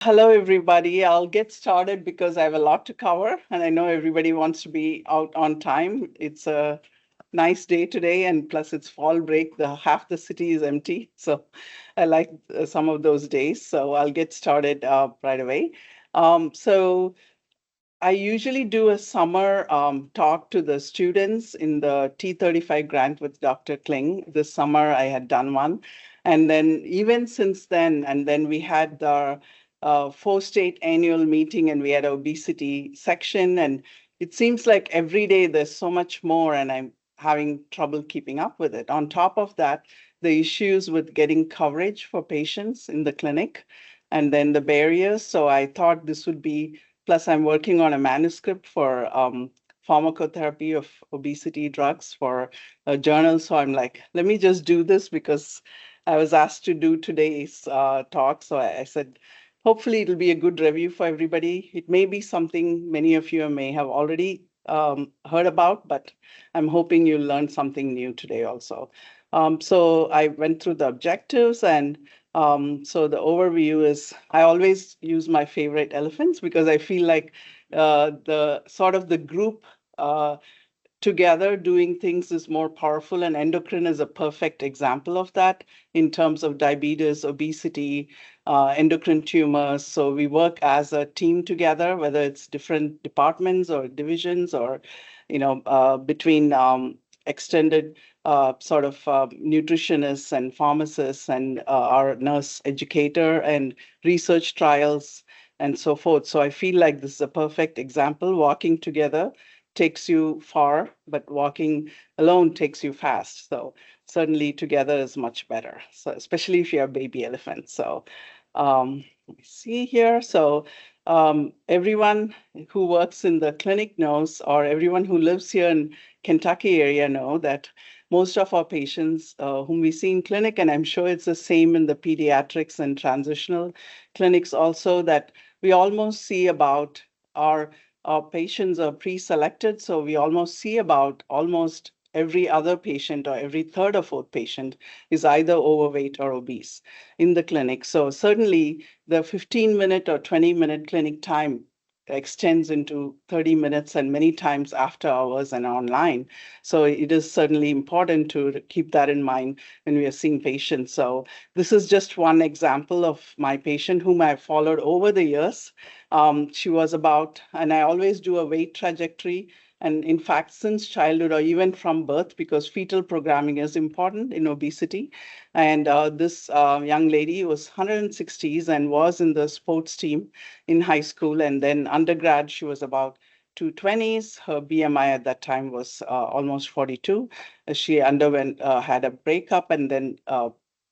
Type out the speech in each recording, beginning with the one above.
Hello, everybody. I'll get started because I have a lot to cover, and I know everybody wants to be out on time. It's a nice day today, and plus it's fall break. The half the city is empty, so I like some of those days. So I'll get started right away. So I usually do a summer talk to the students in the T35 grant with Dr. Kling. This summer I had done one. And then even since then, and then we had the four-state annual meeting and we had obesity section. And it seems like every day there's so much more and I'm having trouble keeping up with it. On top of that, the issues with getting coverage for patients in the clinic and then the barriers. So I thought this would be. Plus, I'm working on a manuscript for pharmacotherapy of obesity drugs for a journal. So I'm like, let me just do this because I was asked to do today's talk. So I said, hopefully it'll be a good review for everybody. It may be something many of you may have already heard about, but I'm hoping you'll learn something new today also. So I went through the objectives and so the overview is I always use my favorite elephants because I feel like the sort of the group together doing things is more powerful, and endocrine is a perfect example of that in terms of diabetes, obesity, endocrine tumors. So we work as a team together, whether it's different departments or divisions or, between extended sort of nutritionists and pharmacists and our nurse educator and research trials and so forth. So I feel like this is a perfect example. Walking together takes you far, but walking alone takes you fast. So certainly together is much better. So especially if you have baby elephants. So let me see here. So everyone who works in the clinic knows, or everyone who lives here in Kentucky area know that most of our patients whom we see in clinic, and I'm sure it's the same in the pediatrics and transitional clinics also, that we almost see about our patients are pre-selected, so we almost see about almost every other patient or every third or fourth patient is either overweight or obese in the clinic. So certainly the 15-minute or 20-minute clinic time extends into 30 minutes and many times after hours and online. So it is certainly important to keep that in mind when we are seeing patients. So this is just one example of my patient whom I've followed over the years. She was about, and I always do a weight trajectory. And in fact, since childhood or even from birth, because fetal programming is important in obesity. And this young lady was 160s and was in the sports team in high school. And then undergrad, she was about 220s. Her BMI at that time was almost 42. She underwent, had a breakup, and then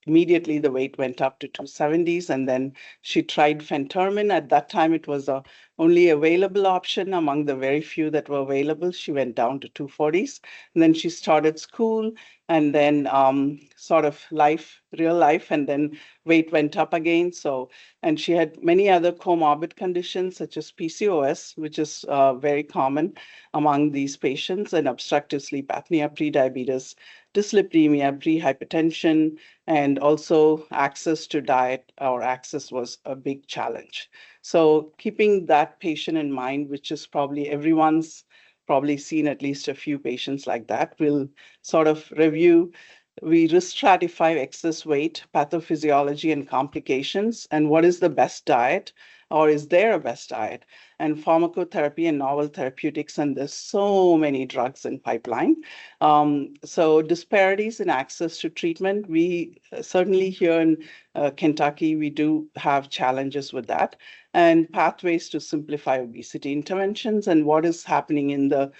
immediately the weight went up to 270s. And then she tried phentermine. At that time, it was the only available option among the very few that were available. She went down to 240s. And then she started school and then sort of life, real life, and then weight went up again. So, and she had many other comorbid conditions such as PCOS, which is very common among these patients, and obstructive sleep apnea, prediabetes, dyslipidemia, prehypertension, and also access to diet or access was a big challenge. So keeping that patient in mind, which is probably everyone's probably seen at least a few patients like that, we'll sort of review. We risk stratify excess weight, pathophysiology, and complications, and what is the best diet, or is there a best diet, and pharmacotherapy and novel therapeutics, and there's so many drugs in pipeline. So disparities in access to treatment, we certainly here in Kentucky, we do have challenges with that, and pathways to simplify obesity interventions, and what is happening in the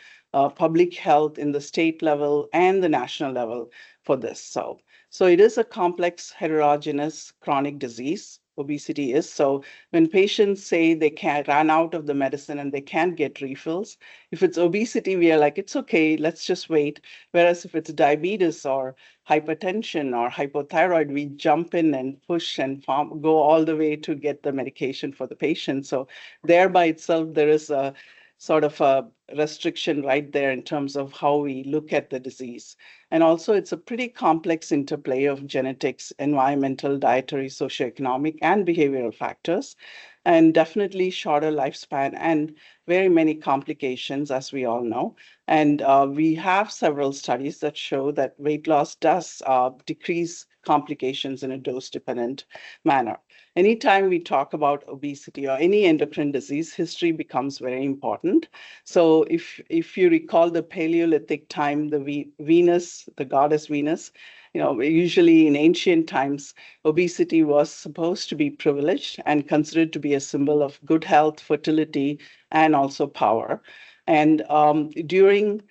public health in the state level and the national level for this. So it is a complex, heterogeneous chronic disease. Obesity is. So when patients say they can't run out of the medicine and they can't get refills, if it's obesity, we are like, it's okay, let's just wait. Whereas if it's diabetes or hypertension or hypothyroid, we jump in and push and go all the way to get the medication for the patient. So there by itself, there is a sort of a restriction right there in terms of how we look at the disease. And also, it's a pretty complex interplay of genetics, environmental, dietary, socioeconomic, and behavioral factors, and definitely shorter lifespan and very many complications, as we all know. And we have several studies that show that weight loss does decrease complications in a dose-dependent manner. Anytime we talk about obesity or any endocrine disease, history becomes very important. So if you recall the Paleolithic time, the Venus, the goddess Venus, usually in ancient times, obesity was supposed to be privileged and considered to be a symbol of good health, fertility, and also power. And during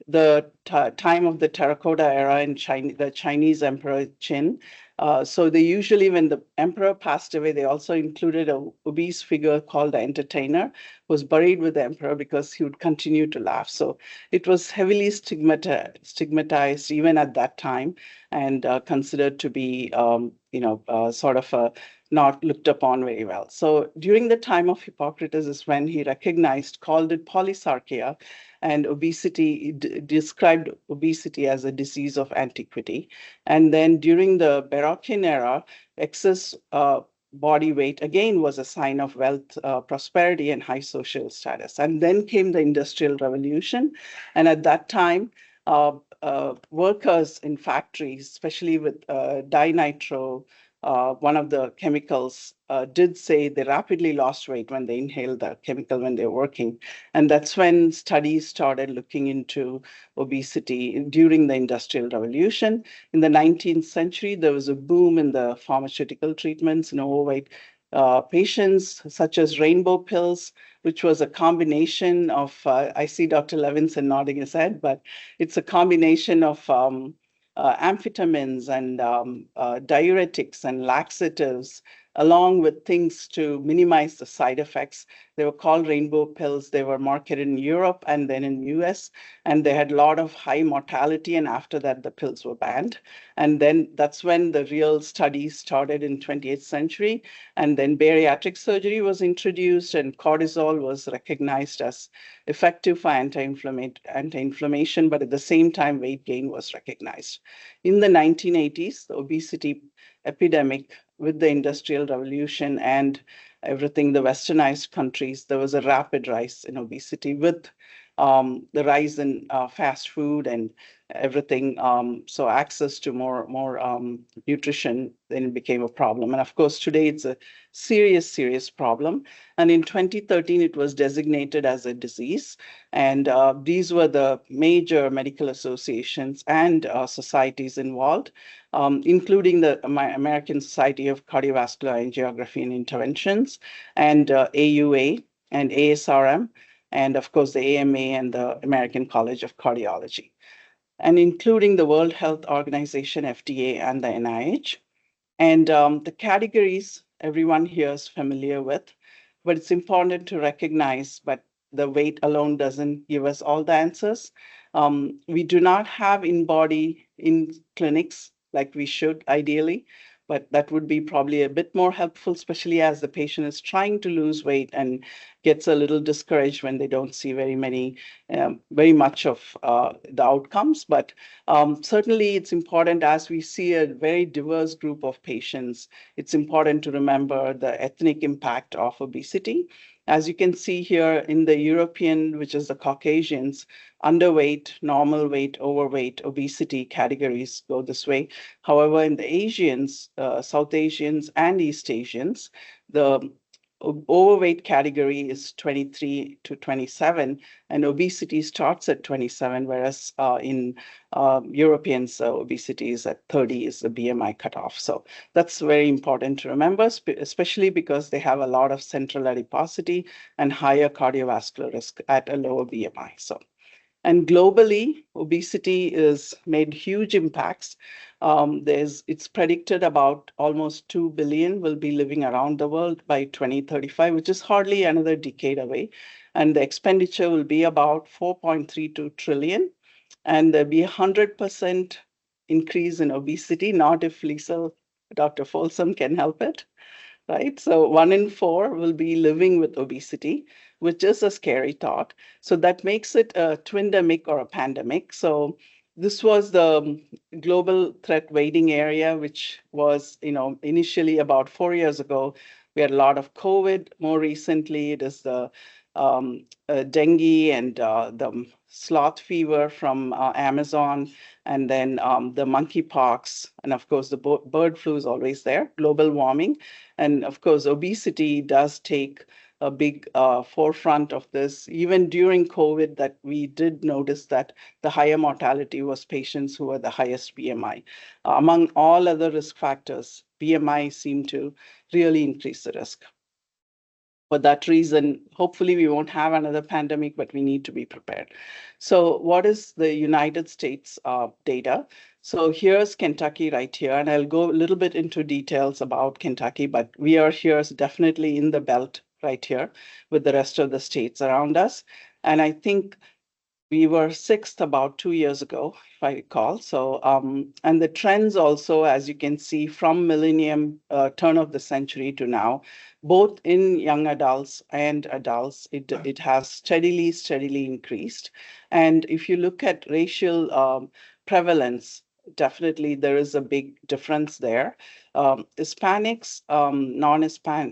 the time of the terracotta era in China, the Chinese Emperor Qin, so they usually, when the emperor passed away, they also included a obese figure called the entertainer, who was buried with the emperor because he would continue to laugh. So it was heavily stigmatized even at that time, and considered to be, sort of not looked upon very well. So during the time of Hippocrates is when he called it polysarchia, and obesity, described obesity as a disease of antiquity. And then during the Baroccan era, excess body weight again was a sign of wealth, prosperity, and high social status. And then came the Industrial Revolution. And at that time, workers in factories, especially with dinitro, one of the chemicals, did say they rapidly lost weight when they inhaled the chemical when they were working. And that's when studies started looking into obesity during the Industrial Revolution. In the 19th century, there was a boom in the pharmaceutical treatments in overweight patients, such as rainbow pills, which was a combination of, I see Dr. Levinson nodding his head, but it's a combination of amphetamines and diuretics and laxatives, along with things to minimize the side effects. They were called rainbow pills. They were marketed in Europe and then in US, and they had a lot of high mortality. And after that, the pills were banned. And then that's when the real studies started in 20th century. And then bariatric surgery was introduced, and cortisol was recognized as effective for anti-inflammation, but at the same time, weight gain was recognized. In the 1980s, the obesity epidemic with the Industrial Revolution and everything, the westernized countries, there was a rapid rise in obesity with the rise in fast food and everything. So access to more nutrition then became a problem. And of course, today it's a serious problem. And in 2013, it was designated as a disease. And these were the major medical associations and societies involved, including the American Society of Cardiovascular Angiography and Interventions, and AUA and ASRM, and of course the AMA and the American College of Cardiology, and including the World Health Organization, FDA, and the NIH. And the categories everyone here is familiar with, but it's important to recognize, but the weight alone doesn't give us all the answers. We do not have in-body in clinics like we should ideally, but that would be probably a bit more helpful, especially as the patient is trying to lose weight and gets a little discouraged when they don't see very much of the outcomes. But certainly it's important, as we see a very diverse group of patients, it's important to remember the ethnic impact of obesity. As you can see here in the European, which is the Caucasians, underweight, normal weight, overweight, obesity categories go this way. However, in the Asians, South Asians, and East Asians, the overweight category is 23 to 27, and obesity starts at 27, whereas in Europeans, obesity is at 30 is the BMI cutoff. So that's very important to remember, especially because they have a lot of central adiposity and higher cardiovascular risk at a lower BMI. And globally, obesity is made huge impacts. It's predicted about almost 2 billion will be living around the world by 2035, which is hardly another decade away. And the expenditure will be about 4.32 trillion. And there'll be 100% increase in obesity, not if Lisa, Dr. Folsom can help it. right? So 1 in 4 will be living with obesity, which is a scary thought. So that makes it a twindemic or a pandemic. So this was the global threat waiting area, which was, initially about 4 years ago. We had a lot of COVID. More recently, it is the dengue and the sloth fever from Amazon, and then the monkeypox, and of course, the bird flu is always there, global warming. And of course, obesity does take a big forefront of this. Even during COVID, that we did notice that the higher mortality was patients who were the highest BMI. Among all other risk factors, BMI seemed to really increase the risk. For that reason, hopefully we won't have another pandemic, but we need to be prepared. So what is the United States data? So here's Kentucky right here, and I'll go a little bit into details about Kentucky, but we are here definitely in the belt right here with the rest of the states around us. And I think we were sixth about 2 years ago, if I recall. So, and the trends also, as you can see, from millennium turn of the century to now, both in young adults and adults, it has steadily increased. And if you look at racial prevalence, definitely there is a big difference there. Hispanics,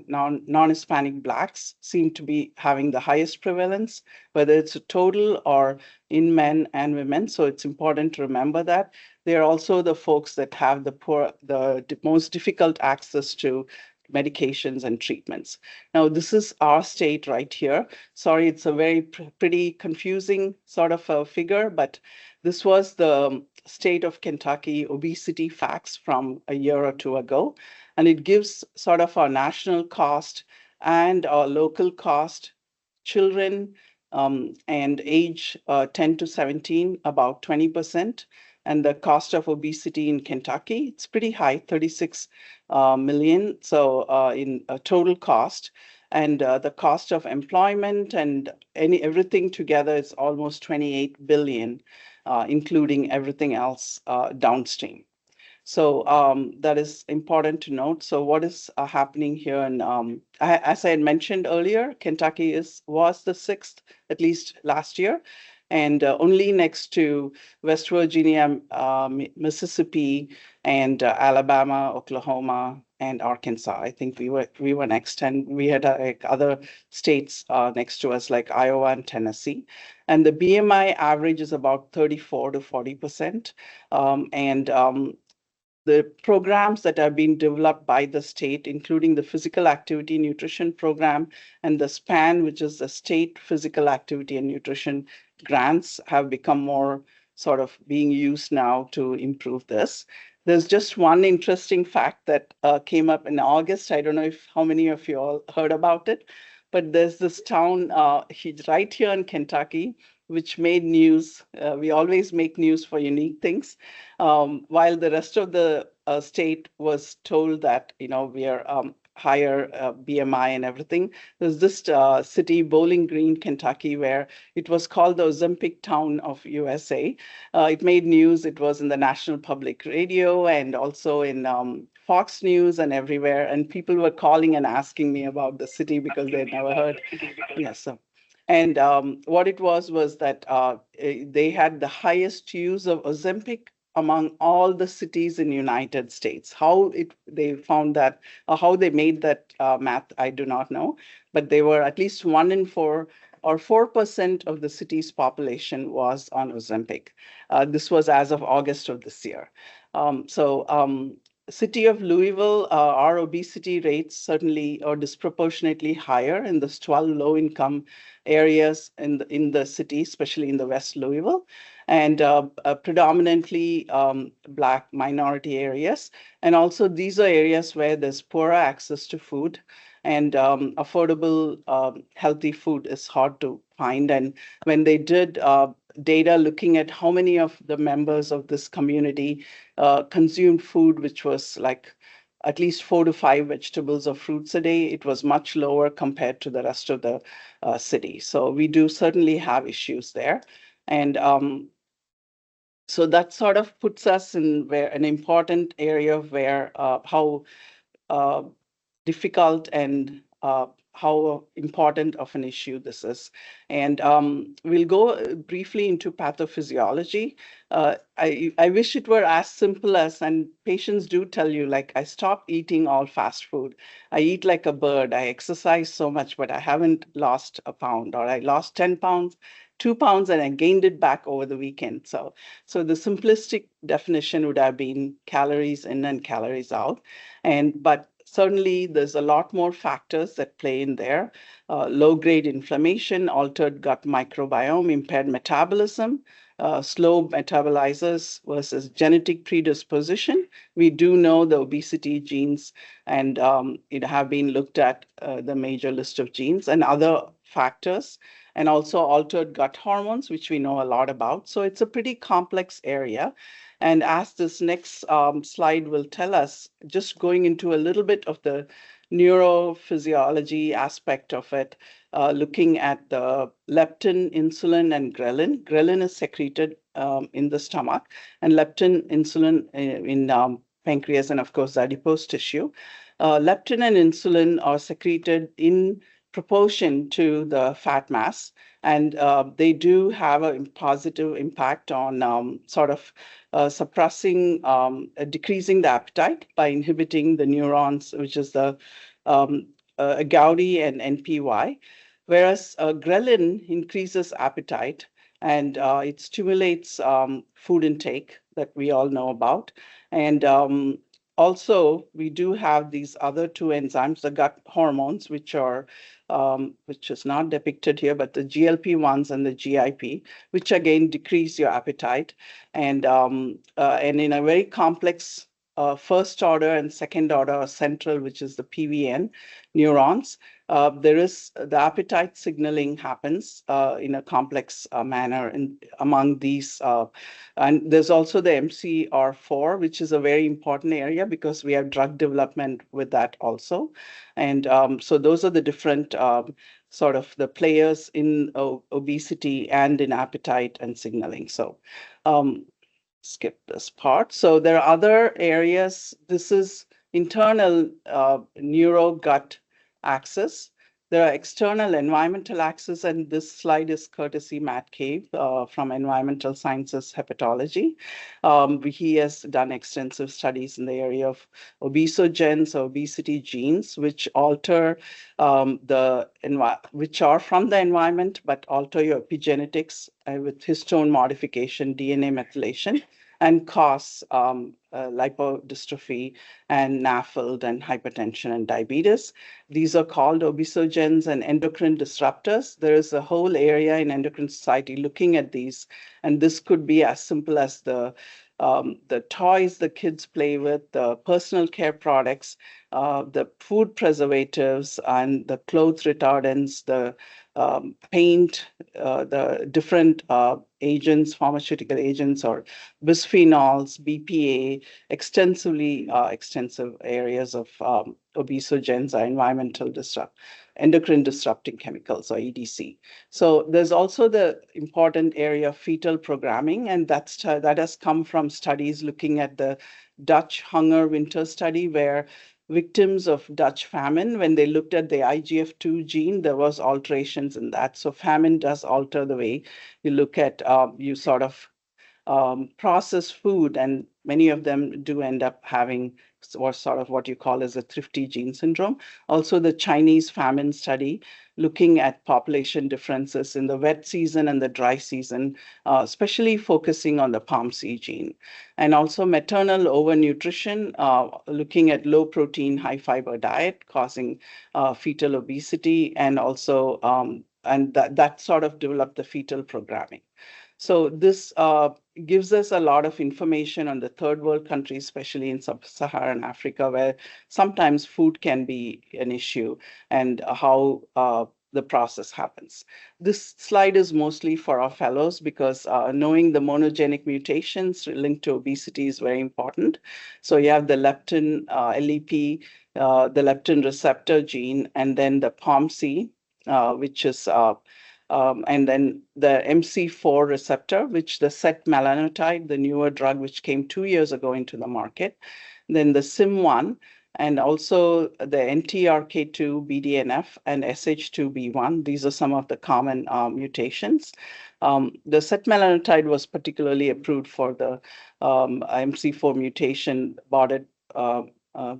non-Hispanic Blacks seem to be having the highest prevalence, whether it's a total or in men and women. So it's important to remember that. They're also the folks that have the most difficult access to medications and treatments. Now, this is our state right here. Sorry, it's a very pretty confusing sort of a figure, but this was the state of Kentucky obesity facts from a year or two ago. And it gives sort of our national cost and our local cost, children and age 10 to 17, about 20%. And the cost of obesity in Kentucky, it's pretty high, 36 million. So in total cost. And the cost of employment and everything together is almost 28 billion, including everything else downstream. So that is important to note. So what is happening here? And as I had mentioned earlier, Kentucky was the sixth, at least last year, and only next to West Virginia, Mississippi, and Alabama, Oklahoma, and Arkansas. I think we were next, and we had like other states next to us, like Iowa and Tennessee. And the BMI average is about 34 to 40%. And the programs that are being developed by the state, including the physical activity nutrition program and the SPAN, which is the state physical activity and nutrition grants, have become more sort of being used now to improve this. There's just one interesting fact that came up in August. I don't know if how many of you all heard about it, but there's this town right here in Kentucky, which made news. We always make news for unique things. While the rest of the state was told that, we are higher BMI and everything. There's this city, Bowling Green, Kentucky, where it was called the Ozempic town of USA. It made news. It was in the National Public Radio and also in Fox News and everywhere. And people were calling and asking me about the city because they'd never heard. Yes, so. And what it was that they had the highest use of Ozempic among all the cities in United States. How they found that, or how they made that math, I do not know. But they were at least 1 in 4 or 4% of the city's population was on Ozempic. This was as of August of this year. City of Louisville, our obesity rates certainly are disproportionately higher in the 12 low-income areas in the city, especially in the West Louisville, and predominantly Black minority areas. And also these are areas where there's poorer access to food, and affordable, healthy food is hard to find. And when they did data looking at how many of the members of this community consumed food, which was like at least 4 to 5 vegetables or fruits a day, it was much lower compared to the rest of the city. So we do certainly have issues there. And so that sort of puts us in an important area where how difficult and how important of an issue this is. And we'll go briefly into pathophysiology. I wish it were as simple as, and patients do tell you, like, I stopped eating all fast food. I eat like a bird. I exercise so much, but I haven't lost a pound, or I lost 10 pounds, 2 pounds, and I gained it back over the weekend. So the simplistic definition would have been calories in and calories out. But certainly there's a lot more factors that play in there. Low-grade inflammation, altered gut microbiome, impaired metabolism, slow metabolizers versus genetic predisposition. We do know the obesity genes, and it have been looked at the major list of genes and other factors, and also altered gut hormones, which we know a lot about. So it's a pretty complex area. And as this next slide will tell us, just going into a little bit of the neurophysiology aspect of it, looking at the leptin, insulin, and ghrelin. Ghrelin is secreted in the stomach, and leptin, insulin in pancreas, and of course, adipose tissue. Leptin and insulin are secreted in proportion to the fat mass, and they do have a positive impact on sort of suppressing, decreasing the appetite by inhibiting the neurons, which is the Gaudy and NPY, whereas ghrelin increases appetite, and it stimulates food intake that we all know about. And also, we do have these other two enzymes, the gut hormones, which is not depicted here, but the GLP-1s and the GIP, which again decrease your appetite. And in a very complex first order and second order central, which is the PVN neurons, there is the appetite signaling happens in a complex manner among these. And there's also the MCR4, which is a very important area because we have drug development with that also. And so those are the different sort of the players in obesity and in appetite and signaling. So skip this part. So there are other areas. This is internal neuro-gut axis. There are external environmental axis, and this slide is courtesy Matt Cave from Environmental Sciences Hepatology. He has done extensive studies in the area of obesogens, obesity genes, which alter which are from the environment, but alter your epigenetics with histone modification, DNA methylation, and cause lipodystrophy and NAFLD and hypertension and diabetes. These are called obesogens and endocrine disruptors. There is a whole area in endocrine society looking at these, and this could be as simple as the toys the kids play with, the personal care products, the food preservatives, and the clothes retardants, the paint, the different agents, pharmaceutical agents, or bisphenols, BPA, extensive areas of obesogens are endocrine disrupting chemicals, or EDC. So there's also the important area of fetal programming, and that has come from studies looking at the Dutch hunger winter study, where victims of Dutch famine, when they looked at the IGF-2 gene, there was alterations in that. So famine does alter the way you look at, you sort of processed food, and many of them do end up having or sort of what you call as a thrifty gene syndrome. Also, the Chinese famine study looking at population differences in the wet season and the dry season, especially focusing on the POMC gene. And also maternal overnutrition, looking at low protein, high fiber diet causing fetal obesity, and also and that sort of developed the fetal programming. So this gives us a lot of information on the third world countries, especially in sub-Saharan Africa, where sometimes food can be an issue, and how the process happens. This slide is mostly for our fellows because knowing the monogenic mutations linked to obesity is very important. So you have the leptin, LEP, the leptin receptor gene, and then the POMC, which is and then the MC4 receptor, which the setmelanotide, the newer drug which came 2 years ago into the market. Then the SIM1, and also the NTRK2, BDNF, and SH2B1. These are some of the common mutations. The setmelanotide was particularly approved for the MC4 mutation Bardet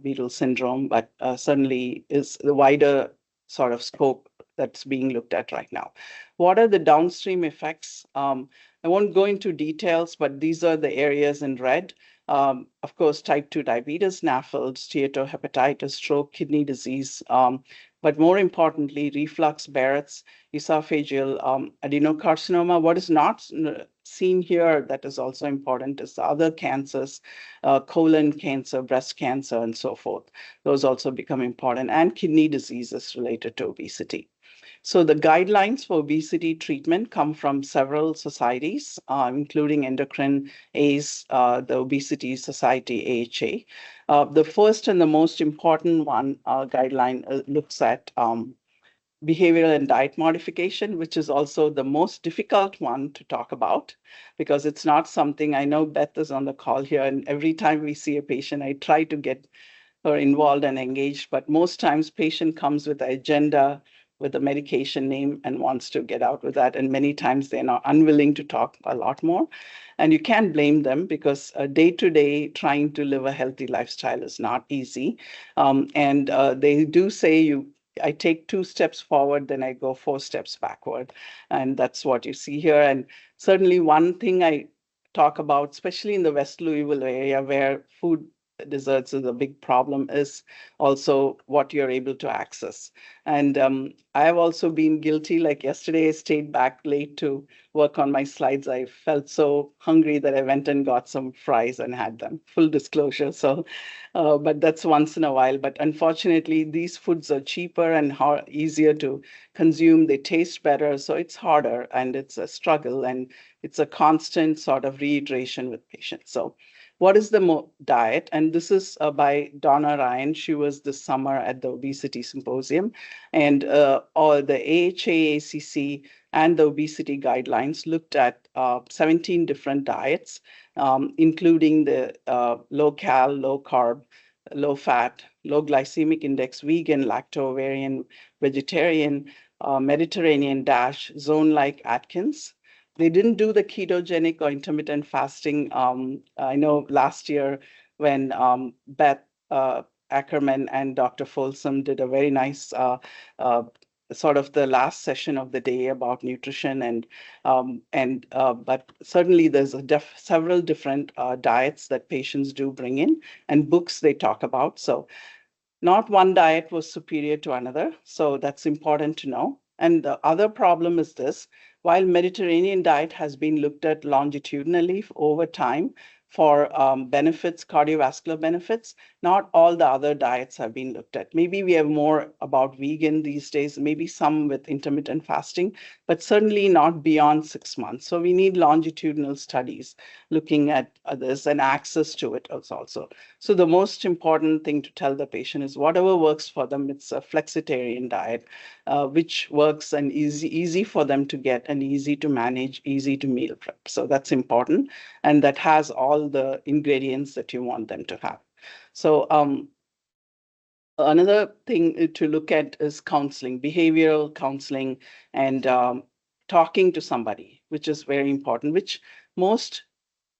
Beetle syndrome, but certainly is the wider sort of scope that's being looked at right now. What are the downstream effects? I won't go into details, but these are the areas in red. Of course, type 2 diabetes, NAFLD, steatohepatitis, stroke, kidney disease, but more importantly, reflux, Barrett's, esophageal adenocarcinoma. What is not seen here that is also important is the other cancers, colon cancer, breast cancer, and so forth. Those also become important, and kidney diseases related to obesity. So the guidelines for obesity treatment come from several societies, including Endocrine, ACE, the Obesity Society, AHA. The first and the most important one guideline looks at behavioral and diet modification, which is also the most difficult one to talk about because it's not something. I know Beth is on the call here, and every time we see a patient, I try to get her involved and engaged, but most times patient comes with an agenda, with a medication name, and wants to get out with that. And many times they're not unwilling to talk a lot more. And you can't blame them because day to day trying to live a healthy lifestyle is not easy. And they do say I take 2 steps forward, then I go 4 steps backward. And that's what you see here. And certainly one thing I talk about, especially in the West Louisville area where food desserts is a big problem, is also what you're able to access. And I have also been guilty. Like yesterday, I stayed back late to work on my slides. I felt so hungry that I went and got some fries and had them. Full disclosure. So, but that's once in a while. But unfortunately, these foods are cheaper and easier to consume. They taste better. So it's harder and it's a struggle and it's a constant sort of reiteration with patients. So what is the diet? And this is by Donna Ryan. She was this summer at the Obesity Symposium. And all the AHA, ACC, and the obesity guidelines looked at 17 different diets, including the low cal, low carb, low fat, low glycemic index, vegan, lacto-ovarian, vegetarian, Mediterranean, DASH, zone-like Atkins. They didn't do the ketogenic or intermittent fasting. I know last year when Beth Ackerman and Dr. Folsom did a very nice sort of the last session of the day about nutrition but certainly there's several different diets that patients do bring in and books they talk about. So not one diet was superior to another. So that's important to know. And the other problem is this: while Mediterranean diet has been looked at longitudinally over time for benefits, cardiovascular benefits, not all the other diets have been looked at. Maybe we have more about vegan these days, maybe some with intermittent fasting, but certainly not beyond 6 months. So we need longitudinal studies looking at this and access to it also. So the most important thing to tell the patient is whatever works for them. It's a flexitarian diet, which works and easy for them to get and easy to manage, easy to meal prep. So that's important. And that has all the ingredients that you want them to have. So another thing to look at is counseling, behavioral counseling, and talking to somebody, which is very important, which most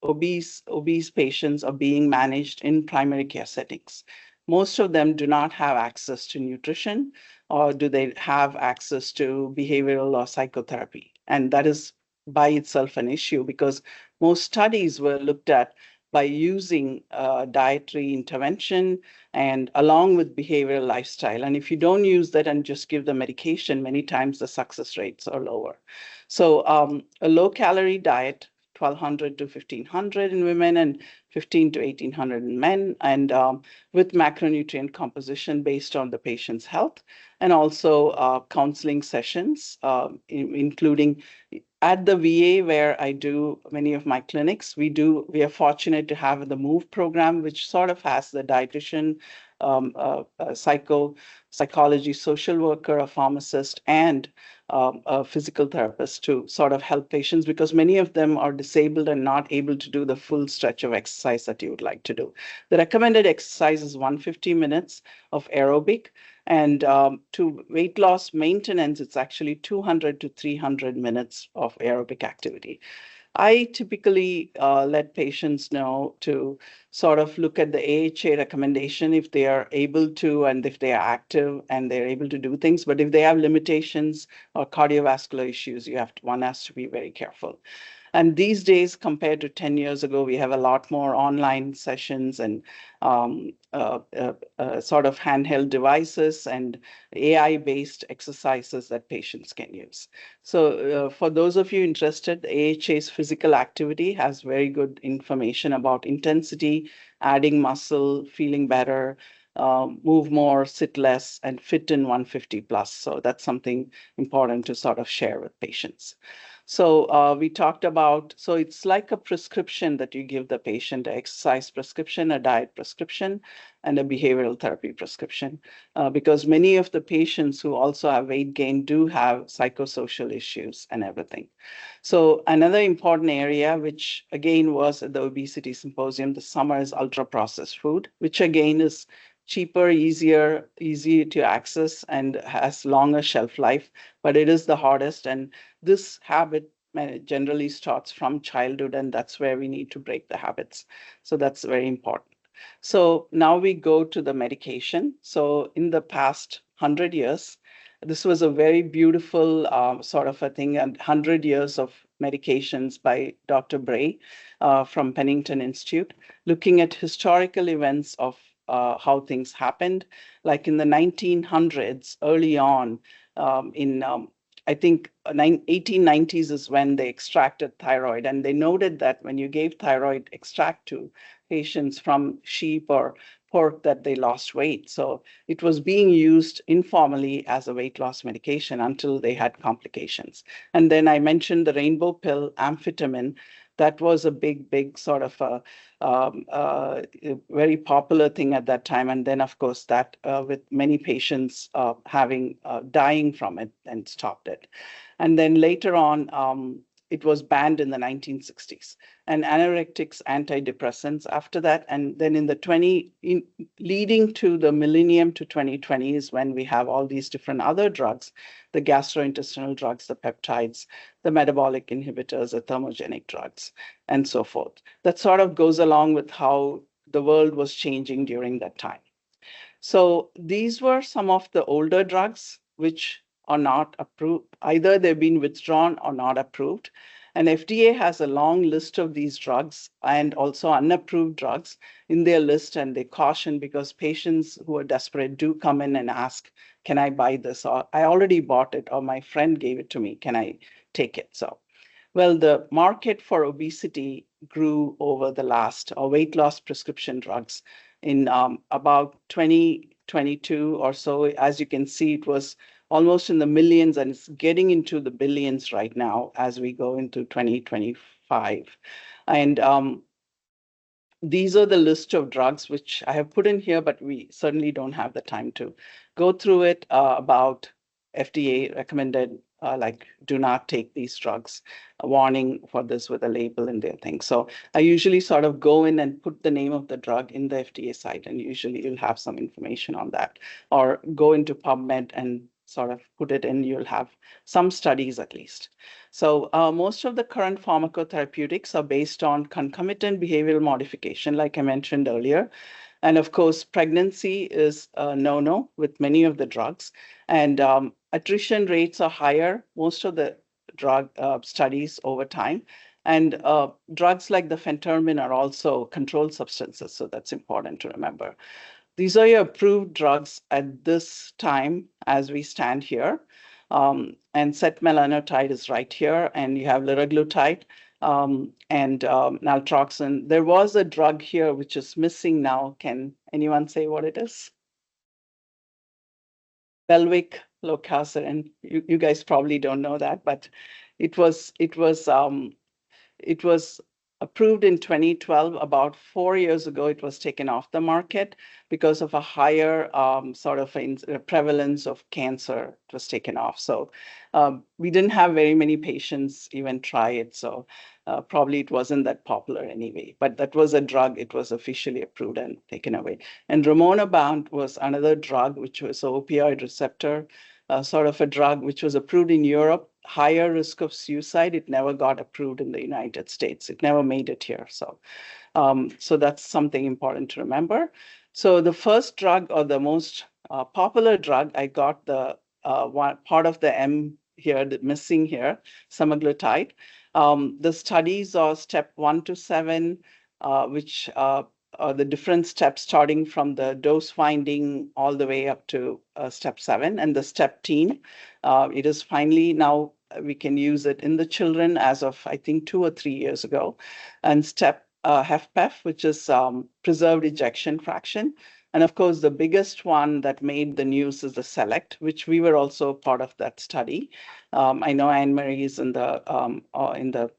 obese patients are being managed in primary care settings. Most of them do not have access to nutrition, or do they have access to behavioral or psychotherapy? And that is by itself an issue because most studies were looked at by using dietary intervention and along with behavioral lifestyle. And if you don't use that and just give the medication, many times the success rates are lower. So a low-calorie diet, 1,200 to 1,500 in women and 15 to 1,800 in men, and with macronutrient composition based on the patient's health, and also counseling sessions, including at the VA where I do many of my clinics. We are fortunate to have the MOVE program, which sort of has the dietitian, psychology, social worker, a pharmacist, and a physical therapist to sort of help patients because many of them are disabled and not able to do the full stretch of exercise that you would like to do. The recommended exercise exercise is 150 minutes of aerobic. And to weight loss maintenance, it's actually 200 to 300 minutes of aerobic activity. I typically let patients know to sort of look at the AHA recommendation if they are able to and if they are active and they're able to do things. But if they have limitations or cardiovascular issues, one has to be very careful. And these days, compared to 10 years ago, we have a lot more online sessions and sort of handheld devices and AI-based exercises that patients can use. So for those of you interested, AHA's physical activity has very good information about intensity, adding muscle, feeling better, move more, sit less, and fit in 150 plus. So that's something important to sort of share with patients. So we talked about, so it's like a prescription that you give the patient, an exercise prescription, a diet prescription, and a behavioral therapy prescription, because many of the patients who also have weight gain do have psychosocial issues and everything. So another important area, which again was at the obesity symposium this summer, is ultra processed food, which again is cheaper, easy to access, and has longer shelf life, but it is the hardest. And this habit generally starts from childhood, and that's where we need to break the habits. So that's very important. So now we go to the medication. So in the past 100 years, this was a very beautiful sort of a thing, and 100 years of medications by Dr. Bray from Pennington Institute, looking at historical events of how things happened. Like in the 1900s, early on, I think 1890s is when they extracted thyroid, and they noted that when you gave thyroid extract to patients from sheep or pork, that they lost weight. So it was being used informally as a weight loss medication until they had complications. And then I mentioned the rainbow pill, amphetamine. That was a big sort of a very popular thing at that time. And then, of course, that with many patients dying from it, and stopped it. And then later on, it was banned in the 1960s. And anorectics, antidepressants after that. And then leading to the millennium to 2020 is when we have all these different other drugs, the gastrointestinal drugs, the peptides, the metabolic inhibitors, the thermogenic drugs, and so forth. That sort of goes along with how the world was changing during that time. So these were some of the older drugs which are not approved. Either they've been withdrawn or not approved. And FDA has a long list of these drugs and also unapproved drugs in their list, and they caution because patients who are desperate do come in and ask, can I buy this? Or I already bought it, or my friend gave it to me. Can I take it? So, well, the market for obesity grew over the last, or weight loss prescription drugs in about 2022 or so. As you can see, it was almost in the millions, and it's getting into the billions right now as we go into 2025. And these are the list of drugs which I have put in here, but we certainly don't have the time to go through it. About FDA recommended, like, do not take these drugs, a warning for this with a label in their thing. So I usually sort of go in and put the name of the drug in the FDA site, and usually you'll have some information on that, or go into PubMed and sort of put it in, you'll have some studies at least. So most of the current pharmacotherapeutics are based on concomitant behavioral modification, like I mentioned earlier. And of course, pregnancy is a no-no with many of the drugs. And attrition rates are higher, most of the drug studies over time. And drugs like the phentermine are also controlled substances, so that's important to remember. These are your approved drugs at this time as we stand here. And setmelanotide is right here, and you have liraglutide and naltrexone. There was a drug here which is missing now. Can anyone say what it is? Belvic locazepine. You guys probably don't know that, but it was approved in 2012. About 4 years ago, it was taken off the market because of a higher prevalence of cancer. It was taken off. So we didn't have very many patients even try it. So probably it wasn't that popular anyway. But that was a drug. It was officially approved and taken away. And rimonabant was another drug, which was an opioid receptor, sort of a drug which was approved in Europe. Higher risk of suicide. It never got approved in the United States. It never made it here. So that's something important to remember. So the first drug, or the most popular drug, I got the one part of the M here, the missing here, semaglutide. The studies are step 1 to 7, which are the different steps starting from the dose finding all the way up to step 7, and the step teen. It is finally now we can use it in the children as of, I think, 2 or 3 years ago. And step HFpEF, which is preserved ejection fraction. And of course, the biggest one that made the news is the SELECT, which we were also part of that study. I know Anne-Marie is in the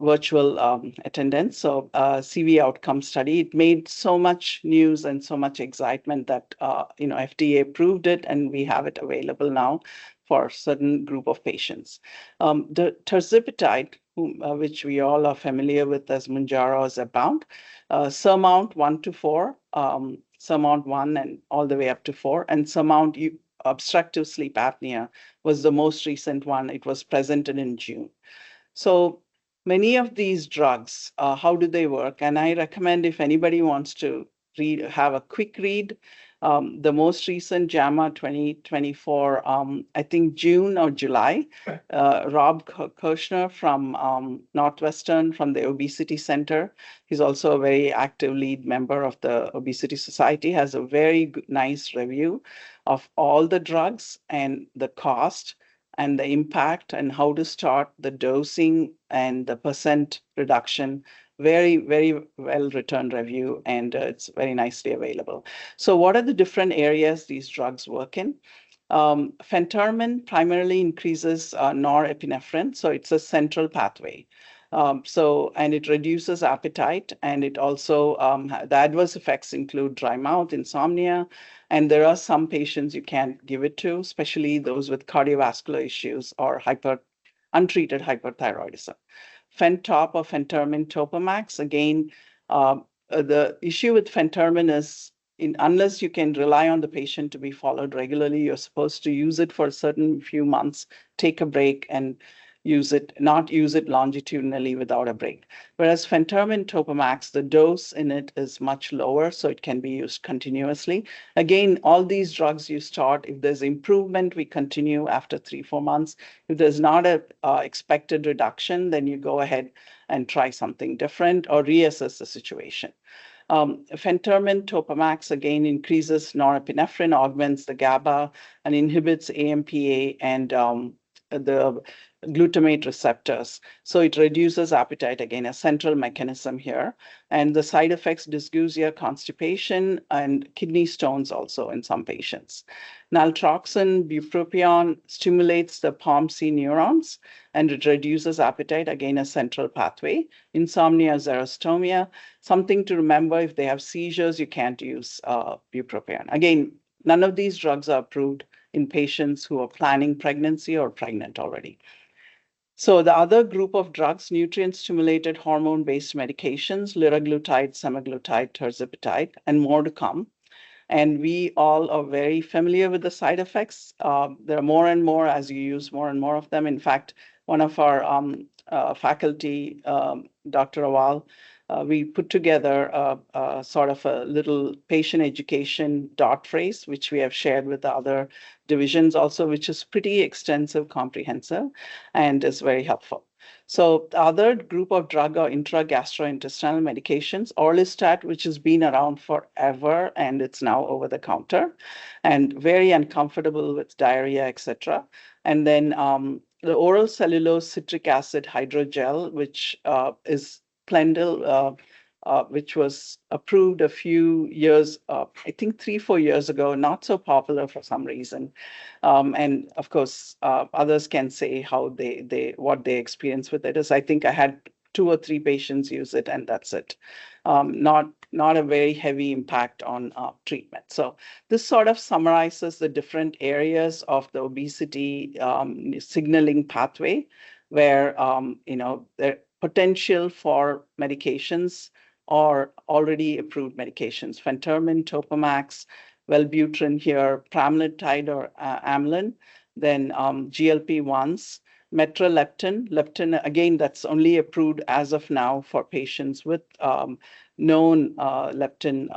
virtual attendance. So CV outcome study, it made so much news and so much excitement that FDA approved it, and we have it available now for a certain group of patients. The tirzepatide, which we all are familiar with as Mounjaro or Zepbound, SURMOUNT 1 to 4, SURMOUNT 1 and all the way up to 4, and SURMOUNT obstructive sleep apnea was the most recent one. It was presented in June. So many of these drugs, how do they work? And I recommend, if anybody wants to have a quick read, the most recent JAMA 2024, I think June or July, Rob Kirshner from Northwestern, from the Obesity Center. He's also a very active lead member of the Obesity Society, has a very nice review of all the drugs and the cost and the impact and how to start the dosing and the percent reduction. Very, very well written review, and it's very nicely available. So what are the different areas these drugs work in? Phentermine primarily increases norepinephrine, so it's a central pathway. And it reduces appetite, and it also, the adverse effects include dry mouth, insomnia, and there are some patients you can't give it to, especially those with cardiovascular issues or untreated hyperthyroidism. Fentop or Phentermine Topamax, again, the issue with Phentermine is unless you can rely on the patient to be followed regularly, you're supposed to use it for a certain few months, take a break, and not use it longitudinally without a break. Whereas Phentermine Topamax, the dose in it is much lower, so it can be used continuously. Again, all these drugs you start, if there's improvement, we continue after 3-4 months. If there's not a expected reduction, then you go ahead and try something different or reassess the situation. Phentermine Topamax again increases norepinephrine, augments the GABA, and inhibits AMPA and the glutamate receptors. So it reduces appetite, again, a central mechanism here. And the side effects, dysgeusia, constipation, and kidney stones also in some patients. Naltrexone, bupropion stimulates the POMC neurons, and it reduces appetite, again, a central pathway. Insomnia, xerostomia. Something to remember, if they have seizures, you can't use bupropion. Again, none of these drugs are approved in patients who are planning pregnancy or pregnant already. So the other group of drugs, nutrient-stimulated hormone-based medications, liraglutide, semaglutide, tirzepatide, and more to come. And we all are very familiar with the side effects. There are more and more as you use more and more of them. In fact, one of our faculty, Dr. Awal, we put together sort of a little patient education dot phrase, which we have shared with the other divisions also, which is pretty extensive, comprehensive, and is very helpful. So the other group of drug or intragastrointestinal medications, orlistat, which has been around forever, and it's now over the counter, and very uncomfortable with diarrhea, etc. And then the oral cellulose citric acid hydrogel, which is Plendil, which was approved a few years, I think 3-4 years ago, not so popular for some reason. And of course, others can say how what they experience with it is. I think I had 2 or 3 patients use it, and that's it. Not a very heavy impact on treatment. So this sort of summarizes the different areas of the obesity signaling pathway, where the potential for medications or already approved medications, phentermine, Topamax, Wellbutrin here, pramlintide or amylin, then GLP-1s, leptin, again, that's only approved as of now for patients with known leptin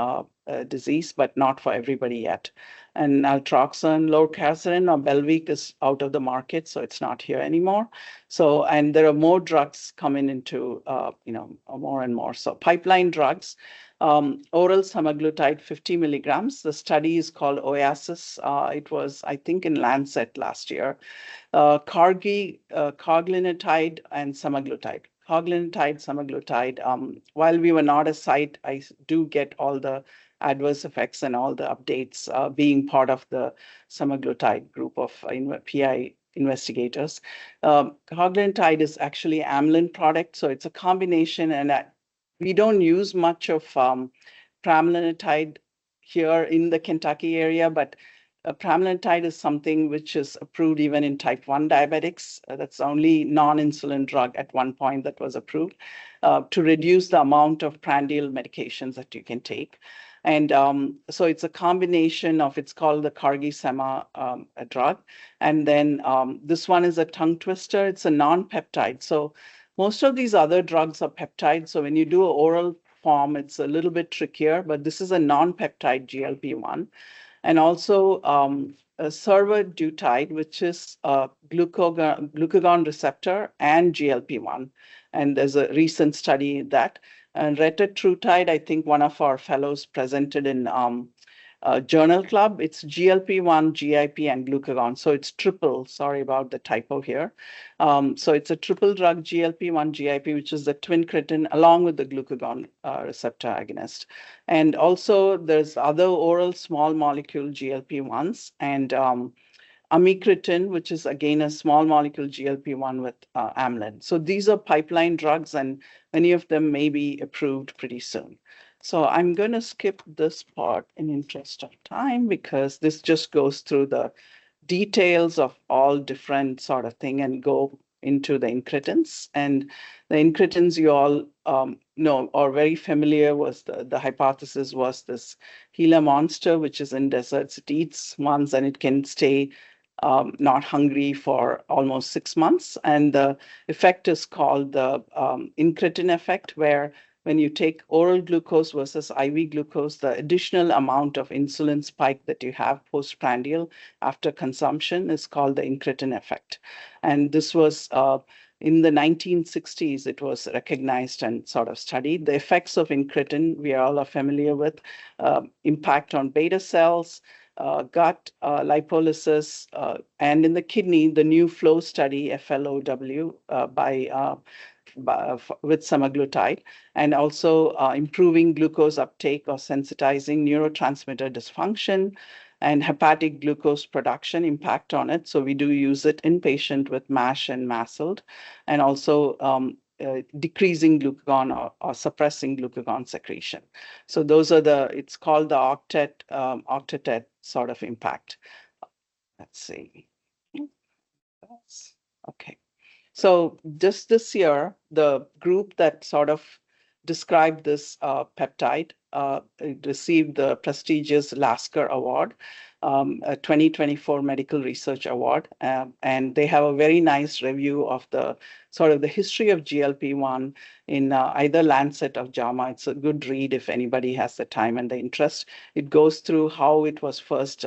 disease, but not for everybody yet. And naltrexone, lorcaserin, or Belviq is out of the market, so it's not here anymore. So, and there are more drugs coming into, more and more. So pipeline drugs, oral semaglutide 50 milligrams. The study is called OASIS. It was, I think, in Lancet last year. Caglinitide and semaglutide. Semaglutide. While we were not a site, I do get all the adverse effects and all the updates being part of the semaglutide group of PI investigators. Caglinitide is actually amylin product, so it's a combination, and we don't use much of pramlintide here in the Kentucky area, but pramlintide is something which is approved even in type 1 diabetics. That's the only non-insulin drug at one point that was approved to reduce the amount of prandial medications that you can take. And so it's a combination of, it's called the CagriSema drug. And then this one is a tongue twister. It's a non-peptide. So most of these other drugs are peptides. So when you do an oral form, it's a little bit trickier, but this is a non-peptide GLP-1. And also survodutide, which is a glucagon receptor and GLP-1. And there's a recent study that. And retatrutide, I think one of our fellows presented in Journal Club. It's GLP-1, GIP, and glucagon. So it's triple. Sorry about the typo here. So it's a triple drug, GLP-1, GIP, which is the twin creatine, along with the glucagon receptor agonist. And also there's other oral small molecule GLP-1s and amycretin, which is again a small molecule GLP-1 with amylin. So these are pipeline drugs, and many of them may be approved pretty soon. So I'm going to skip this part in interest of time, because this just goes through the details of all different sort of thing and go into the incretins. And the incretins you all know or very familiar was the hypothesis was this Gila monster, which is in deserts. It eats once and it can stay not hungry for almost 6 months. And the effect is called the incretin effect, where when you take oral glucose versus IV glucose, the additional amount of insulin spike that you have postprandial after consumption is called the incretin effect. And this was in the 1960s, it was recognized and sort of studied. The effects of incretin, we all are familiar with, impact on beta cells, gut lipolysis, and in the kidney, the new flow study, FLOW, with semaglutide, and also improving glucose uptake or sensitizing neurotransmitter dysfunction and hepatic glucose production impact on it. So we do use it in patient with MASH and MASLD, and also decreasing glucagon or suppressing glucagon secretion. So those are it's called the octet sort of impact. Let's see. Okay. So just this year, the group that sort of described this peptide received the prestigious Lasker Award, a 2024 Medical Research Award. And they have a very nice review of the sort of the history of GLP-1 in either Lancet or JAMA. It's a good read if anybody has the time and the interest. It goes through how it was first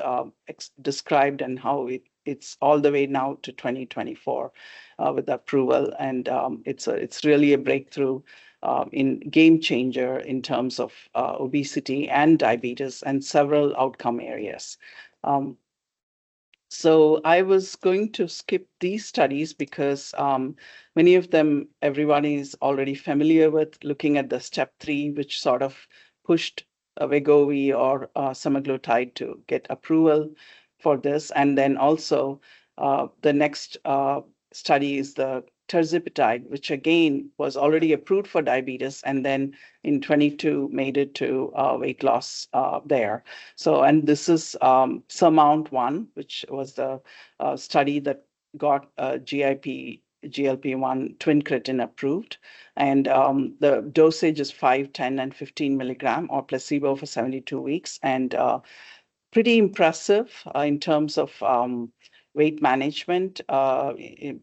described and how it's all the way now to 2024 with approval. And it's really a breakthrough in game changer in terms of obesity and diabetes and several outcome areas. So I was going to skip these studies because many of them everybody is already familiar with, looking at the step 3, which sort of pushed Wegovy or semaglutide to get approval for this. And then also the next study is the tirzepatide, which again was already approved for diabetes, and then in 22 made it to weight loss there. So, and this is Surmount 1, which was the study that got GLP-1 twin creatine approved. And the dosage is 5, 10, and 15 milligram or placebo for 72 weeks. And pretty impressive in terms of weight management,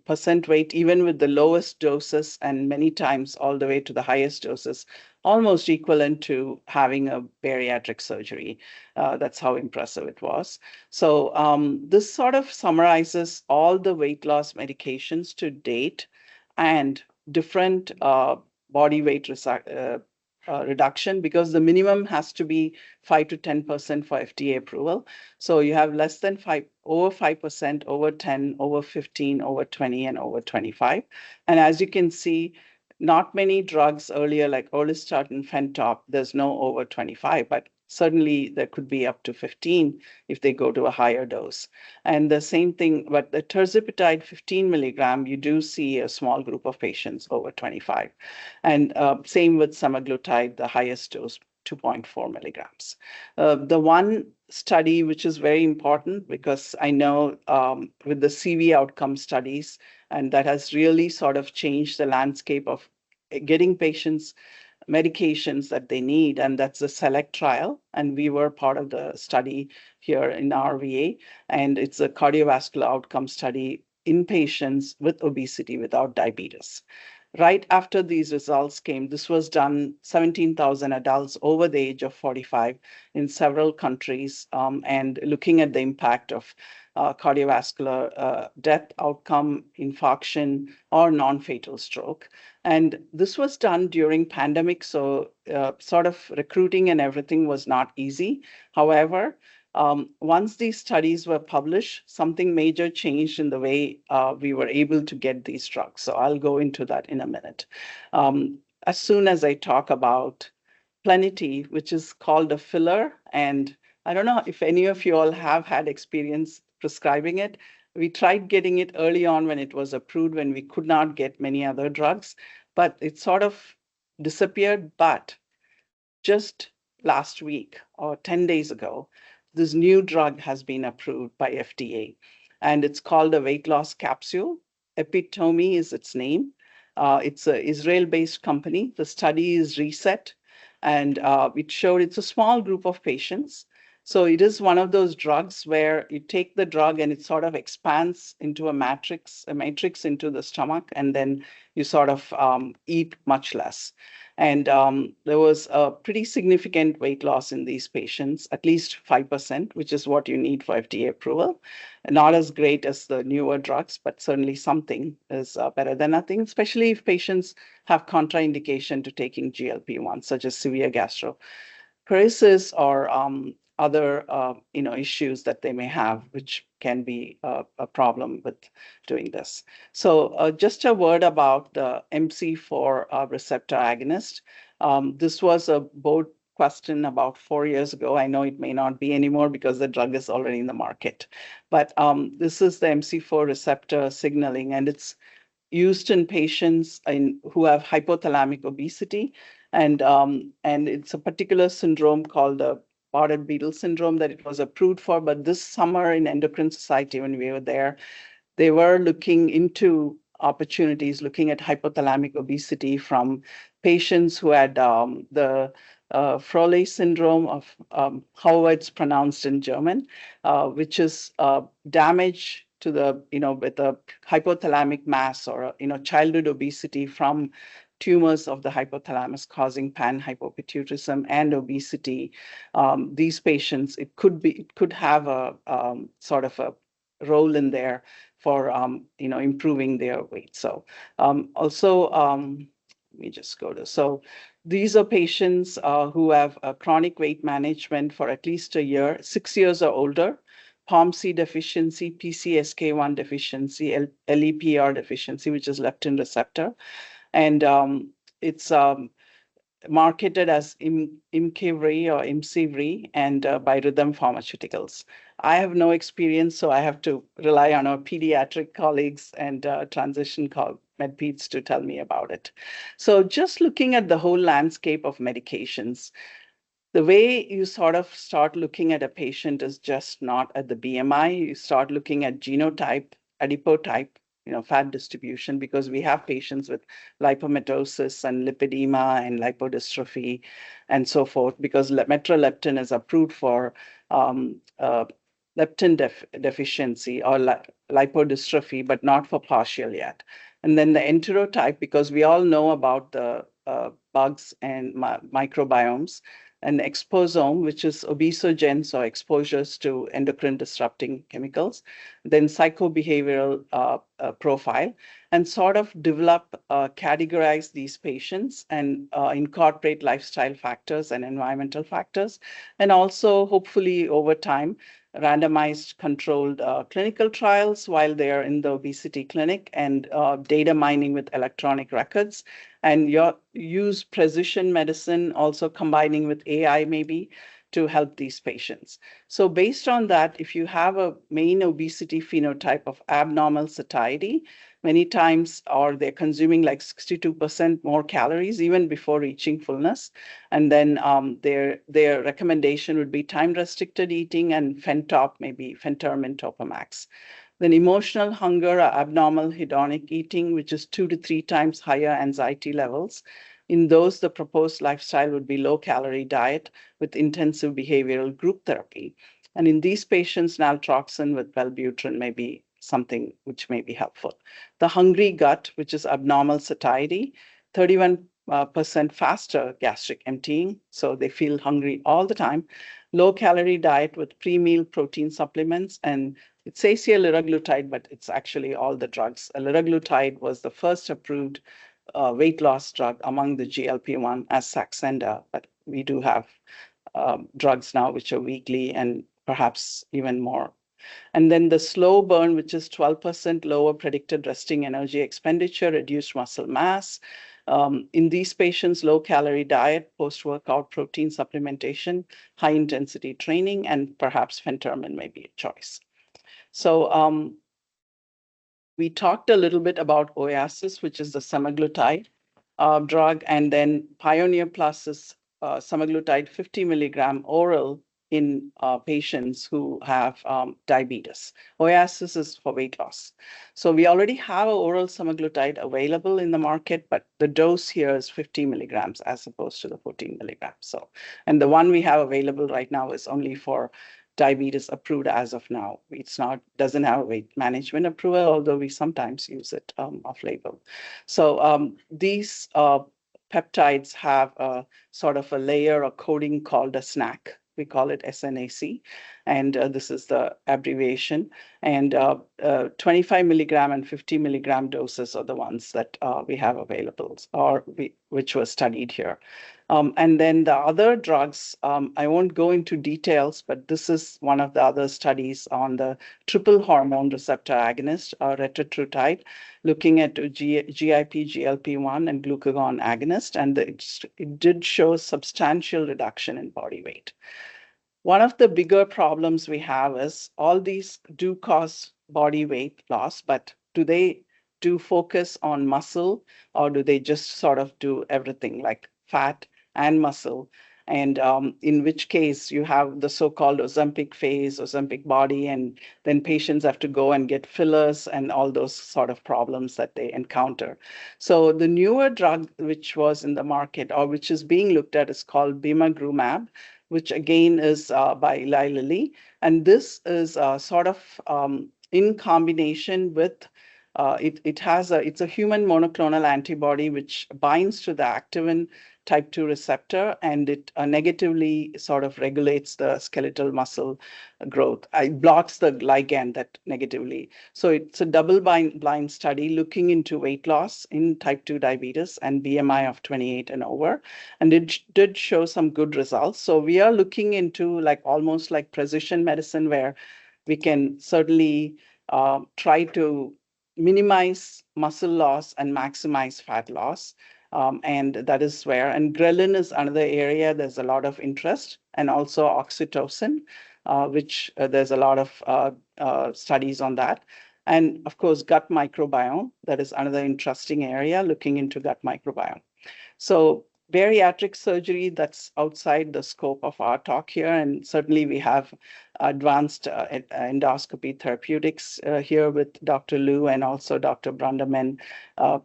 percent weight, even with the lowest doses, and many times all the way to the highest doses, almost equivalent to having a bariatric surgery. That's how impressive it was. So this sort of summarizes all the weight loss medications to date and different body weight reduction, because the minimum has to be 5 to 10% for FDA approval. So you have less than 5, over 5%, over 10, over 15, over 20, and over 25. And as you can see, not many drugs earlier like Orlistat and Fentop, there's no over 25, but certainly there could be up to 15 if they go to a higher dose. And the same thing, but the tirzepatide 15 milligram, you do see a small group of patients over 25. And same with semaglutide, the highest dose, 2.4 milligrams. The one study which is very important, because I know with the CV outcome studies, and that has really sort of changed the landscape of getting patients medications that they need, and that's the SELECT trial. And we were part of the study here in our VA, and it's a cardiovascular outcome study in patients with obesity without diabetes. Right after these results came, this was done 17,000 adults over the age of 45 in several countries, and looking at the impact of cardiovascular death outcome, infarction, or non-fatal stroke. And this was done during pandemic, so sort of recruiting and everything was not easy. However, once these studies were published, something major changed in the way we were able to get these drugs. So I'll go into that in a minute. As soon as I talk about Plenity, which is called a filler, and I don't know if any of you all have had experience prescribing it. We tried getting it early on when it was approved, when we could not get many other drugs, but it sort of disappeared. But just last week or 10 days ago, this new drug has been approved by FDA, and it's called a weight loss capsule. Epitome is its name. It's an Israel-based company. The study is RESET, and it showed it's a small group of patients. So it is one of those drugs where you take the drug and it sort of expands into a matrix into the stomach, and then you sort of eat much less. And there was a pretty significant weight loss in these patients, at least 5%, which is what you need for FDA approval. Not as great as the newer drugs, but certainly something is better than nothing, especially if patients have contraindication to taking GLP-1, such as severe gastroparesis or other issues that they may have, which can be a problem with doing this. So just a word about the MC4 receptor agonist. This was a board question about 4 years ago. I know it may not be anymore because the drug is already in the market. But this is the MC4 receptor signaling, and it's used in patients who have hypothalamic obesity. And it's a particular syndrome called the Bardet-Biedl syndrome that it was approved for. But this summer in Endocrine Society, when we were there, they were looking into opportunities, looking at hypothalamic obesity from patients who had the Froehlich syndrome of, how it's pronounced in German, which is damage to the, with a hypothalamic mass or, childhood obesity from tumors of the hypothalamus causing panhypopituitarism and obesity. These patients, it could have a sort of a role in there for improving their weight. So also, let me just go to, so these are patients who have chronic weight management for at least a year, 6 years or older, POMC deficiency, PCSK1 deficiency, LEPR deficiency, which is leptin receptor. And it's marketed as Imcivree or Imcivree and by Rhythm Pharmaceuticals. I have no experience, so I have to rely on our pediatric colleagues and transition MedPeds to tell me about it. So just looking at the whole landscape of medications, the way you sort of start looking at a patient is just not at the BMI. You start looking at genotype, adipotype, fat distribution, because we have patients with lipomatosis and lipedema and lipodystrophy and so forth, because metroleptin is approved for leptin deficiency or lipodystrophy, but not for partial yet. And then the enterotype, because we all know about the bugs and microbiomes, an exposome, which is obesogens or exposures to endocrine disrupting chemicals, then psychobehavioral profile, and sort of develop, categorize these patients and incorporate lifestyle factors and environmental factors, and also hopefully over time, randomized controlled clinical trials while they are in the obesity clinic and data mining with electronic records and use precision medicine also combining with AI maybe to help these patients. So based on that, if you have a main obesity phenotype of abnormal satiety, many times or they're consuming like 62% more calories even before reaching fullness. And then their recommendation would be time-restricted eating and FENTOP, maybe phentermine topamax. Then emotional hunger or abnormal hedonic eating, which is 2 to 3 times higher anxiety levels. In those, the proposed lifestyle would be low-calorie diet with intensive behavioral group therapy. And in these patients, naltrexone with Wellbutrin may be something which may be helpful. The hungry gut, which is abnormal satiety, 31% faster gastric emptying, so they feel hungry all the time. Low-calorie diet with pre-meal protein supplements, and it says here liraglutide, but it's actually all the drugs. Liraglutide was the first approved weight loss drug among the GLP-1 as Saxenda, but we do have drugs now which are weekly and perhaps even more. And then the slow burn, which is 12% lower predicted resting energy expenditure, reduced muscle mass. In these patients, low-calorie diet, post-workout protein supplementation, high-intensity training, and perhaps phentermine may be a choice. So we talked a little bit about Oasis, which is the semaglutide drug, and then Pioneer Plus is semaglutide 50 milligram oral in patients who have diabetes. Oasis is for weight loss. So we already have an oral semaglutide available in the market, but the dose here is 50 milligrams as opposed to the 14 milligrams. So, and the one we have available right now is only for diabetes approved as of now. It's not, doesn't have weight management approval, although we sometimes use it off label. So these peptides have a sort of a layer or coating called a SNAC. We call it SNAC, and this is the abbreviation. And 25 milligram and 50 milligram doses are the ones that we have available, or which was studied here. And then the other drugs, I won't go into details, but this is one of the other studies on the triple hormone receptor agonist, retatrutide, looking at GIP, GLP-1, and glucagon agonist, and it did show substantial reduction in body weight. One of the bigger problems we have is all these do cause body weight loss, but do they do focus on muscle, or do they just sort of do everything like fat and muscle? And in which case you have the so-called Ozempic phase, Ozempic body, and then patients have to go and get fillers and all those sort of problems that they encounter. So the newer drug which was in the market or which is being looked at is called bimagrumab, which again is by Eli Lilly. And this is sort of in combination with it's a human monoclonal antibody which binds to the activin type 2 receptor, and it negatively sort of regulates the skeletal muscle growth. It blocks the ligand that negatively. So it's a double-blind study looking into weight loss in type 2 diabetes and BMI of 28 and over, and it did show some good results. So we are looking into like almost like precision medicine, where we can certainly try to minimize muscle loss and maximize fat loss. And that is where, and ghrelin is another area there's a lot of interest, and also oxytocin. which there's a lot of studies on that. And of course, gut microbiome, that is another interesting area, looking into gut microbiome. So bariatric surgery, that's outside the scope of our talk here. And certainly we have advanced endoscopy therapeutics here with Dr. Liu and also Dr. Brandaman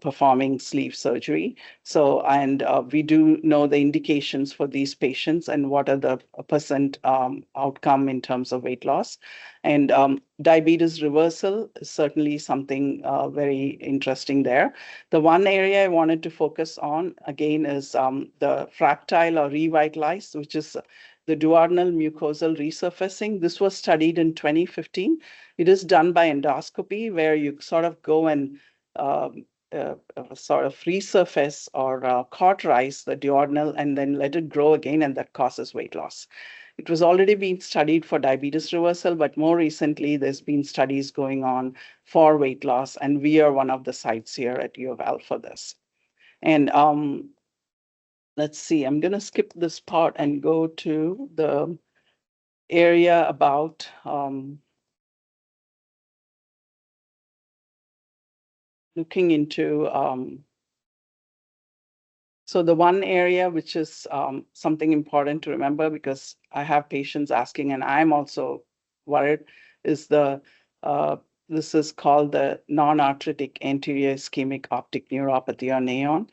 performing sleeve surgery. So, and we do know the indications for these patients and what are the percent outcome in terms of weight loss. And diabetes reversal is certainly something very interesting there. The one area I wanted to focus on, again, is the fractile or revitalize, which is the duodenal mucosal resurfacing. This was studied in 2015. It is done by endoscopy, where you sort of go and sort of resurface or cauterize the duodenal and then let it grow again, and that causes weight loss. It was already being studied for diabetes reversal, but more recently, there's been studies going on for weight loss, and we are one of the sites here at UofL for this. And let's see, I'm going to skip this part and go to the area about looking into so the one area which is something important to remember, because I have patients asking, and I'm also worried, is this is called the non-arthritic anterior ischemic optic neuropathy, or NAON.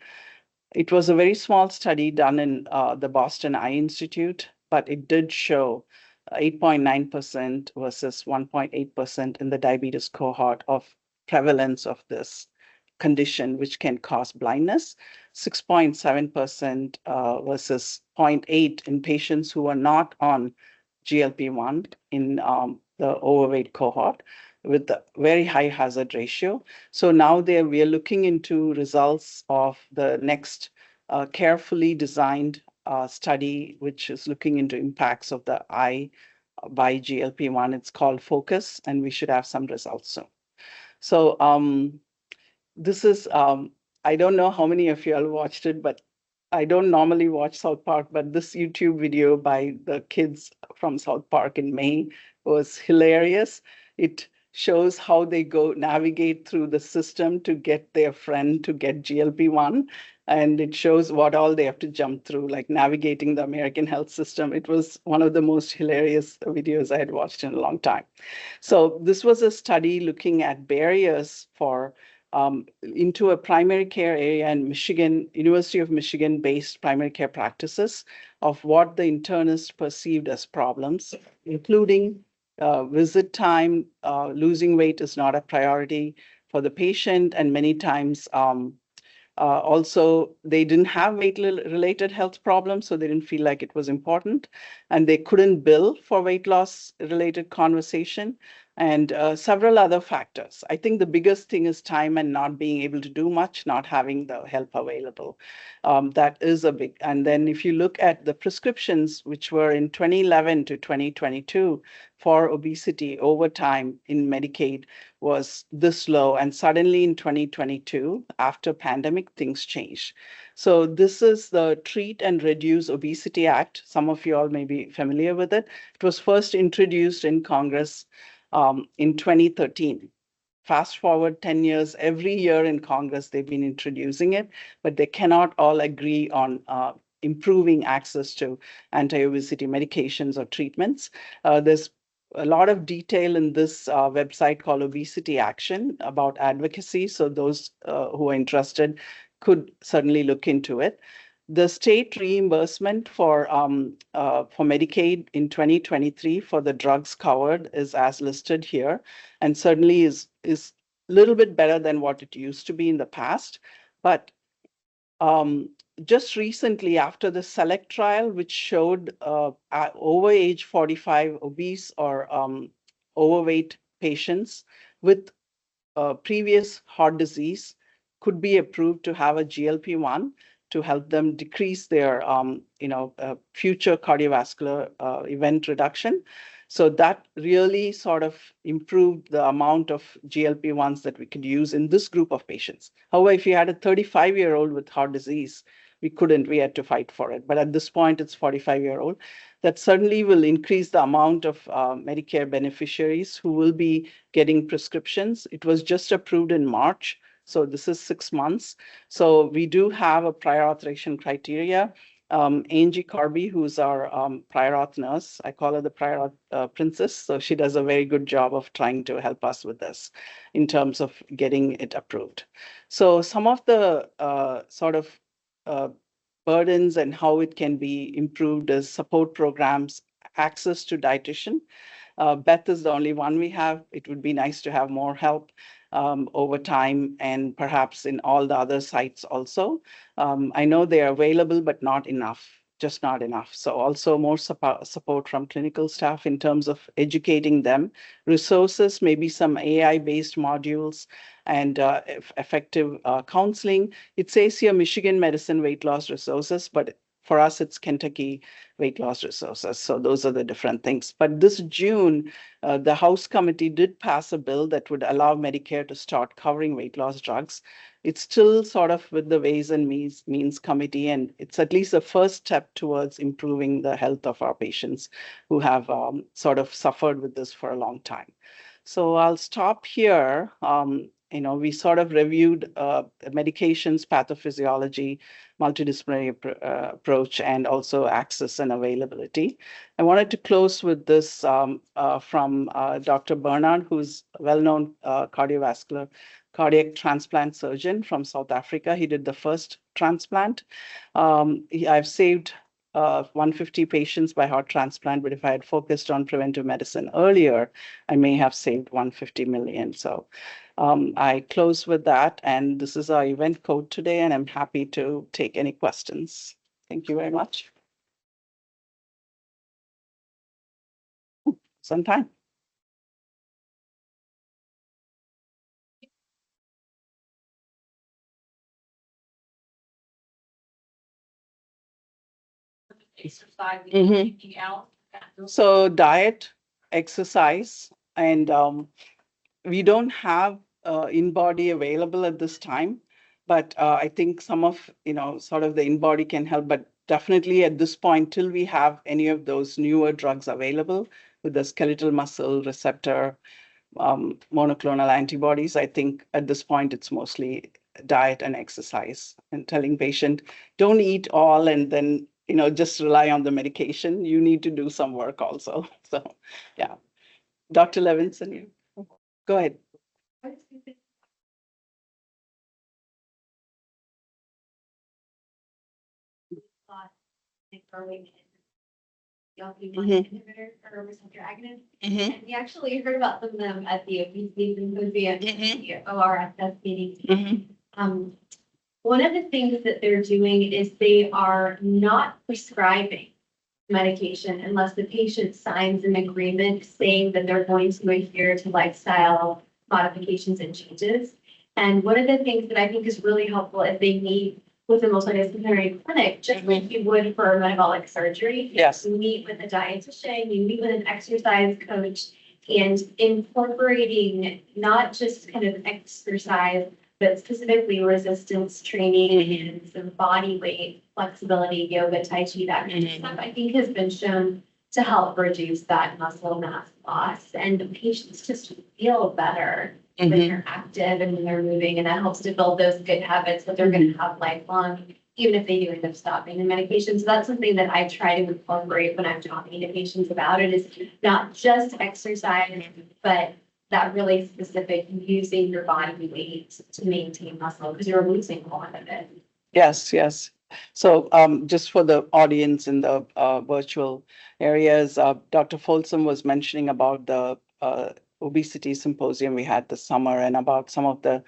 It was a very small study done in the Boston Eye Institute, but it did show 8.9% versus 1.8% in the diabetes cohort of prevalence of this condition, which can cause blindness, 6.7% versus 0.8 in patients who are not on GLP-1 in the overweight cohort, with a very high hazard ratio. So now we are looking into results of the next carefully designed study, which is looking into impacts of the eye by GLP-1. It's called FOCUS, and we should have some results soon. So this is, I don't know how many of you all watched it, but I don't normally watch South Park, but this YouTube video by the kids from South Park in Maine was hilarious. It shows how they go navigate through the system to get their friend to get GLP-1. And it shows what all they have to jump through, like navigating the American health system. It was one of the most hilarious videos I had watched in a long time. So this was a study looking at barriers for into a primary care area in Michigan, University of Michigan-based primary care practices of what the internist perceived as problems, including visit time. Losing weight is not a priority for the patient, and many times also, they didn't have weight-related health problems, so they didn't feel like it was important, and they couldn't bill for weight loss-related conversation, and several other factors. I think the biggest thing is time and not being able to do much, not having the help available. That is a big, and then if you look at the prescriptions, which were in 2011 to 2022 for obesity over time in Medicaid, was this low, and suddenly in 2022, after pandemic, things changed. So this is the Treat and Reduce Obesity Act. Some of you all may be familiar with it. It was first introduced in Congress in 2013. Fast forward 10 years, every year in Congress, they've been introducing it, but they cannot all agree on improving access to anti-obesity medications or treatments. There's a lot of detail in this website called Obesity Action about advocacy. So those who are interested could certainly look into it. The state reimbursement for Medicaid in 2023 for the drugs covered is as listed here, and certainly is a little bit better than what it used to be in the past. But just recently, after the SELECT trial, which showed over age 45 obese or overweight patients with previous heart disease could be approved to have a GLP-1 to help them decrease their future cardiovascular event reduction. So that really sort of improved the amount of GLP-1s that we could use in this group of patients. However, if you had a 35-year-old with heart disease, we couldn't, we had to fight for it. But at this point, it's 45-year-old. That certainly will increase the amount of Medicare beneficiaries who will be getting prescriptions. It was just approved in March, so this is 6 months. So we do have a prior authorization criteria. Angie Carby, who's our prior auth nurse, I call her the prior auth princess, so she does a very good job of trying to help us with this in terms of getting it approved. So some of the sort of burdens and how it can be improved is support programs, access to dietitian. Beth is the only one we have. It would be nice to have more help over time and perhaps in all the other sites also. I know they are available, but not enough, just not enough. So also more support from clinical staff in terms of educating them, resources, maybe some AI-based modules and effective counseling. It says here Michigan Medicine Weight Loss Resources, but for us, it's Kentucky Weight Loss Resources. So those are the different things. But this June, the House committee did pass a bill that would allow Medicare to start covering weight loss drugs. It's still sort of with the Ways and Means Committee, and it's at least a first step towards improving the health of our patients who have sort of suffered with this for a long time. So I'll stop here. We sort of reviewed medications, pathophysiology, multidisciplinary approach, and also access and availability. I wanted to close with this from Dr. Bernard, who's a well-known cardiac transplant surgeon from South Africa. He did the first transplant. I've saved 150 patients by heart transplant, but if I had focused on preventive medicine earlier, I may have saved 150 million. So I close with that, and this is our event code today, and I'm happy to take any questions. Thank you very much. Sometime. Exercise, anything else? So diet, exercise, and we don't have in-body available at this time, but I think some of, sort of the in-body can help, but definitely at this point, till we have any of those newer drugs available with the skeletal muscle receptor, monoclonal antibodies, I think at this point, it's mostly diet and exercise and telling patient, don't eat all and then, just rely on the medication. You need to do some work also. So, yeah. Dr. Levinson, you go ahead. Inhibitor or receptor agonist. And we actually heard about some of them at the Obesity Symposium, the ORSS meeting. One of the things that they're doing is they are not prescribing medication unless the patient signs an agreement saying that they're going to adhere to lifestyle modifications and changes. And one of the things that I think is really helpful is they meet with a multidisciplinary clinic, just like you would for metabolic surgery. Yes. You meet with a dietitian, you meet with an exercise coach, and incorporating not just kind of exercise, but specifically resistance training and some body weight, flexibility, yoga, tai chi, that kind of stuff, I think has been shown to help reduce that muscle mass loss. And the patients just feel better when they're active and when they're moving, and that helps to build those good habits that they're going to have lifelong, even if they do end up stopping the medication. So that's something that I try to incorporate when I'm talking to patients about it, is not just exercise, but that really specific using your body weight to maintain muscle, because you're losing a lot of it. Yes, yes. So just for the audience in the virtual areas, Dr. Folsom was mentioning about the obesity symposium we had this summer and about some of the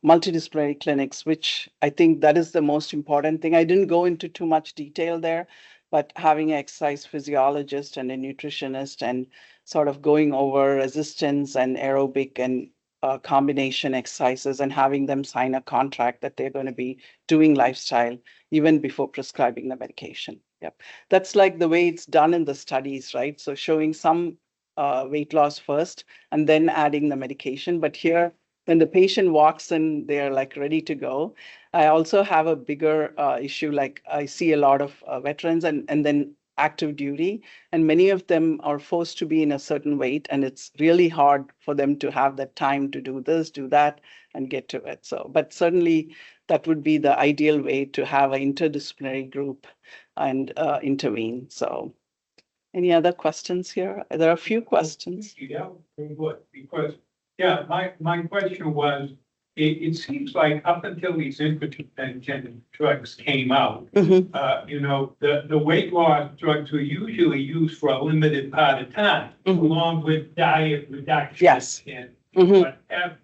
multidisciplinary clinics, which I think that is the most important thing. I didn't go into too much detail there, but having an exercise physiologist and a nutritionist and sort of going over resistance and aerobic and combination exercises and having them sign a contract that they're going to be doing lifestyle even before prescribing the medication. Yep. That's like the way it's done in the studies, right? So showing some weight loss first and then adding the medication. But here when the patient walks in, they're like ready to go. I also have a bigger issue, like I see a lot of veterans and then active duty, and many of them are forced to be in a certain weight, and it's really hard for them to have that time to do this, do that, and get to it. So, but certainly that would be the ideal way to have an interdisciplinary group and intervene. So, any other questions here? There are a few questions. Yeah, very good, because, yeah, my question was, it seems like up until these incretin drugs came out, Mhm. you know, the weight loss drugs were usually used for a limited part of time, Mhm. along with diet reduction. Yes. And Mhm. whatever.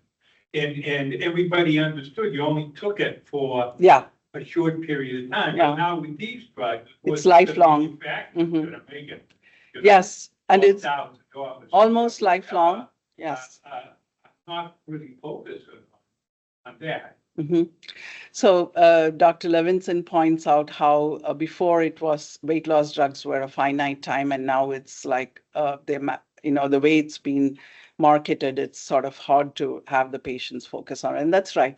And everybody understood you only took it for Yeah, a short period of time. Yeah. But now with these drugs. It's lifelong. The manufacturer's Mhm. gonna make it. you know, yes, and it's $12,000. almost lifelong. Yes. Not really focused on that. Mhm. So Dr. Levinson points out how before it was weight loss drugs were a finite time, and now it's like the way it's been marketed, it's sort of hard to have the patients focus on. And that's right.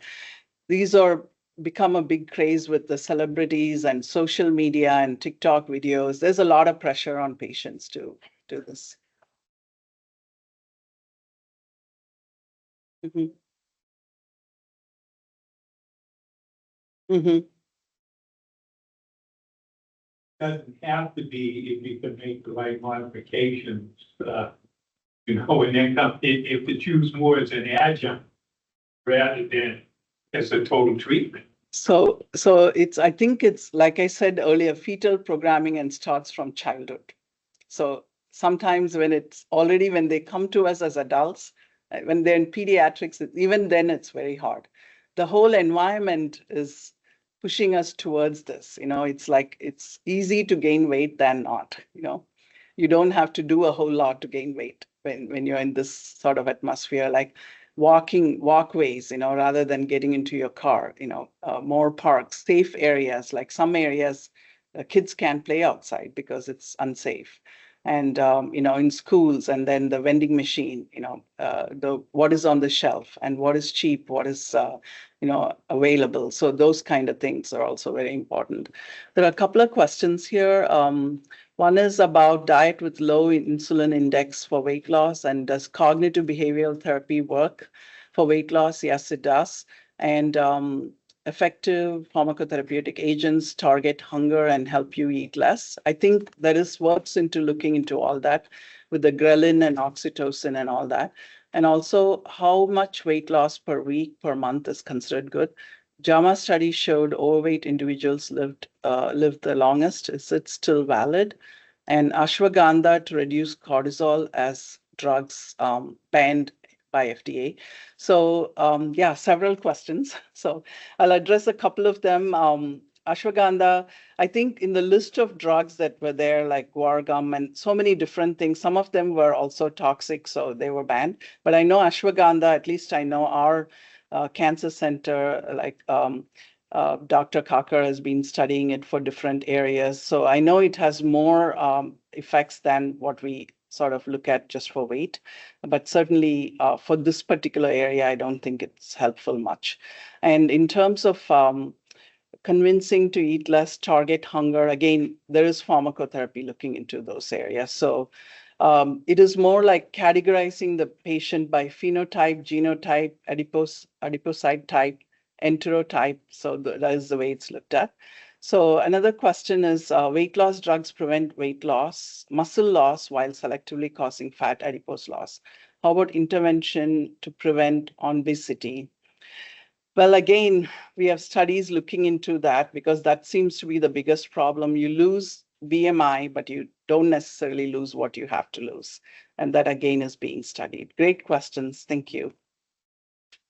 These are become a big craze with the celebrities and social media and TikTok videos. There's a lot of pressure on patients to do this. Mhm. Mhm. Doesn't have to be if you can make the right modifications, and then if it's used more as an adjunct rather than as a total treatment. So I think it's like I said earlier, fetal programming and starts from childhood. So sometimes when they come to us as adults, when they're in pediatrics, even then it's very hard. The whole environment is pushing us towards this. It's like it's easy to gain weight than not. You don't have to do a whole lot to gain weight when you're in this sort of atmosphere, like walkways, rather than getting into your car, more parks, safe areas, like some areas kids can't play outside because it's unsafe. And in schools, and then the vending machine, the what is on the shelf and what is cheap, what is available. So those kind of things are also very important. There are a couple of questions here. One is about diet with low insulin index for weight loss, and does cognitive behavioral therapy work for weight loss? Yes, it does. And effective pharmacotherapeutic agents target hunger and help you eat less. I think there is works into looking into all that with the ghrelin and oxytocin and all that. And also how much weight loss per week, per month is considered good. JAMA study showed overweight individuals lived the longest. Is it still valid? And ashwagandha to reduce cortisol as drugs banned by FDA. So yeah, several questions. So I'll address a couple of them. Ashwagandha, I think in the list of drugs that were there, like guar gum and so many different things, some of them were also toxic, so they were banned. But I know ashwagandha, at least I know our cancer center, like Dr. Kakar has been studying it for different areas. So I know it has more effects than what we sort of look at just for weight. But certainly for this particular area, I don't think it's helpful much. And in terms of convincing to eat less, target hunger, again, there is pharmacotherapy looking into those areas. So it is more like categorizing the patient by phenotype, genotype, adipocyte type, enterotype. So that is the way it's looked at. So another question is weight loss drugs prevent weight loss, muscle loss while selectively causing fat adipose loss. How about intervention to prevent obesity? Well, again, we have studies looking into that because that seems to be the biggest problem. You lose BMI, but you don't necessarily lose what you have to lose. And that again is being studied. Great questions. Thank you.